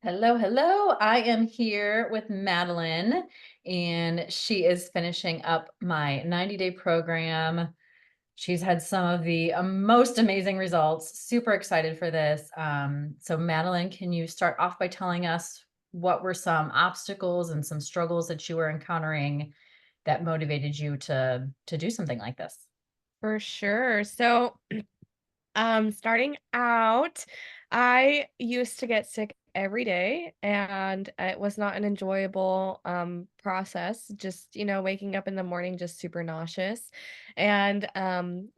Hello, hello. I am here with Madeline, and she is finishing up my 90-day program. She's had some of the most amazing results. Super excited for this. So, Madeline, can you start off by telling us what were some obstacles and some struggles that you were encountering that motivated you to do something like this? For sure. Starting out, I used to get sick every day, and it was not an enjoyable process. Just, waking up in the morning just super nauseous and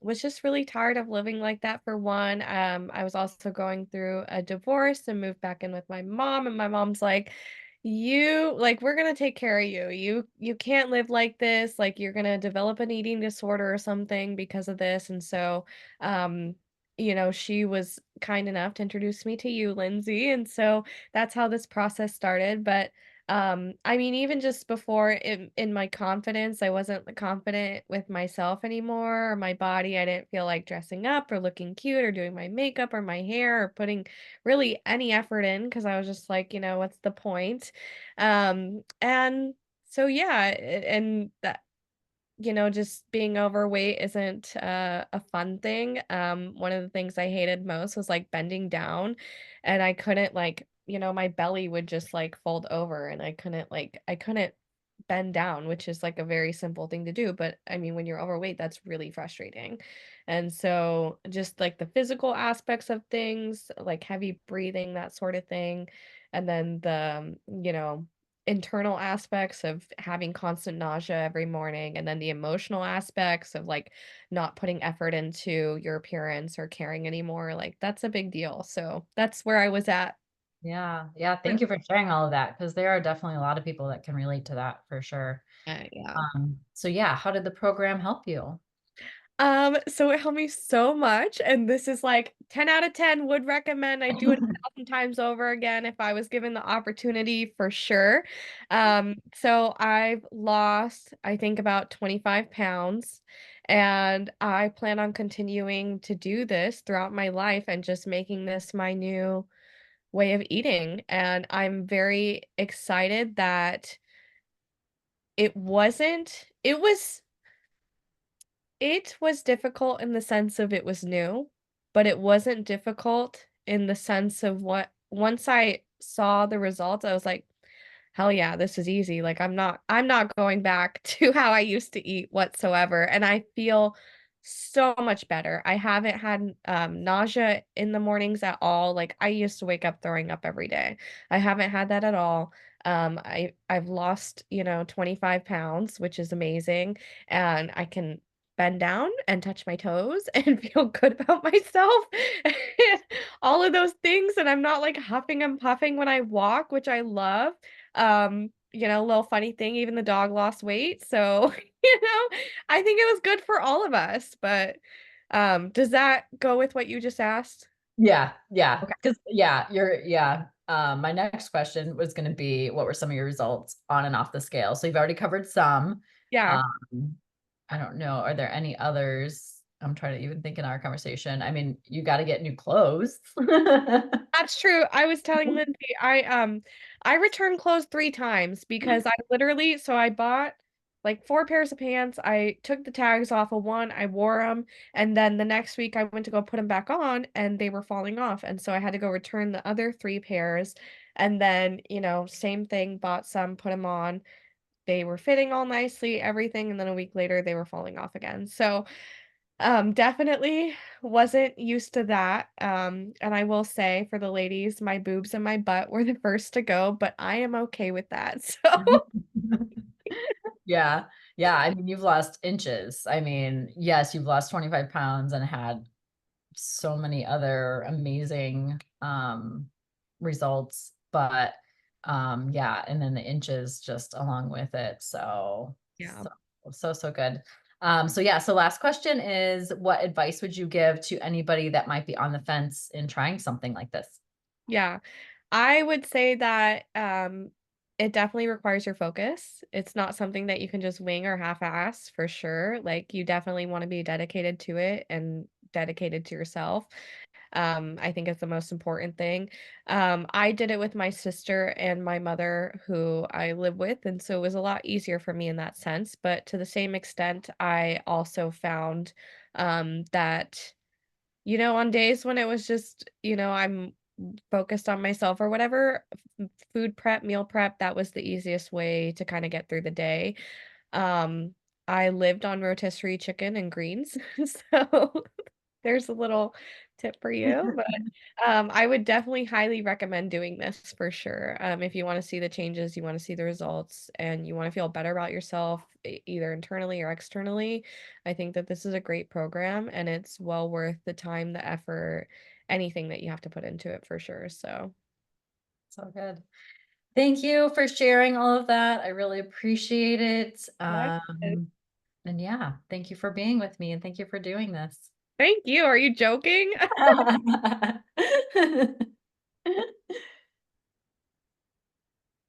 was just really tired of living like that for one. I was also going through a divorce and moved back in with my mom, and my mom's like, we're gonna take care of you. You can't live like this, like you're gonna develop an eating disorder or something because of this. And so um she was kind enough to introduce me to you, Lindsay, and so that's how this process started. But I mean, even just before in my confidence, I wasn't confident with myself anymore or my body. I didn't feel like dressing up or looking cute or doing my makeup or my hair or putting really any effort in because I was just like, what's the point? And so yeah, and that just being overweight isn't a fun thing. One of the things I hated most was like bending down, and I couldn't my belly would just like fold over, and I couldn't bend down, which is like a very simple thing to do. But I mean, when you're overweight, that's really frustrating. And so, just like the physical aspects of things, like heavy breathing, that sort of thing, and then the internal aspects of having constant nausea every morning, and then the emotional aspects of like not putting effort into your appearance or caring anymore, like that's a big deal. So that's where I was at. Yeah, yeah. Thank you for sharing all of that because there are definitely a lot of people that can relate to that for sure. Yeah. So yeah, how did the program help you? So it helped me so much, and this is like 10 out of 10 would recommend. I do it 1,000 times over again if I was given the opportunity for sure. So I've lost, I think, about 25 pounds, and I plan on continuing to do this throughout my life and just making this my new way of eating. And I'm very excited that it wasn't it was difficult in the sense of it was new, but it wasn't difficult in the sense of what once I saw the results, I was like, "Hell yeah, this is easy." Like I'm not going back to how I used to eat whatsoever, and I feel so much better. I haven't had nausea in the mornings at all. Like I used to wake up throwing up every day. I haven't had that at all. I've lost, 25 pounds, which is amazing, and I can bend down and touch my toes and feel good about myself. All of those things, and I'm not like huffing and puffing when I walk, which I love. Little funny thing, even the dog lost weight. So, I think it was good for all of us. But does that go with what you just asked? Yeah, yeah, Okay. because yeah. My next question was gonna be, what were some of your results on and off the scale? So you've already covered some. Yeah, Um, I don't know, are there any others? I'm trying to even think in our conversation. I mean, you gotta get new clothes. that's true. I was telling Lindsay, I returned clothes 3 times because I bought like 4 pairs of pants. I took the tags off of one, I wore them, and then the next week I went to go put them back on and they were falling off. And so I had to go return the other 3 pairs. And then, same thing, bought some, put them on. They were fitting all nicely, everything, and then a week later they were falling off again. So definitely wasn't used to that, and I will say for the ladies, my boobs and my butt were the first to go, but I am okay with that, so Yeah, yeah, I mean, you've lost inches. I mean, yes, you've lost 25 pounds and had so many other amazing, results, but, yeah, and then the inches just along with it, so, yeah. so good. So yeah, so last question is, what advice would you give to anybody that might be on the fence in trying something like this? Yeah. I would say that, it definitely requires your focus. It's not something that you can just wing or half-ass for sure, like, you definitely wanna be dedicated to it and dedicated to yourself. I think it's the most important thing. I did it with my sister and my mother, who I live with, and so it was a lot easier for me in that sense. But to the same extent, I also found that, on days when it was just, I'm focused on myself or whatever, food prep, meal prep, that was the easiest way to kind of get through the day. Um, I lived on rotisserie chicken and greens, so there's a little tip for you, but, I would definitely highly recommend doing this for sure. If you wanna see the changes, you wanna see the results, and you wanna feel better about yourself, either internally or externally, I think that this is a great program, and it's well worth the time, the effort, anything that you have to put into it for sure, so. So good. Thank you for sharing all of that. I really appreciate it. My And yeah, thank you for being with me and thank you for doing this. Thank you, are you joking?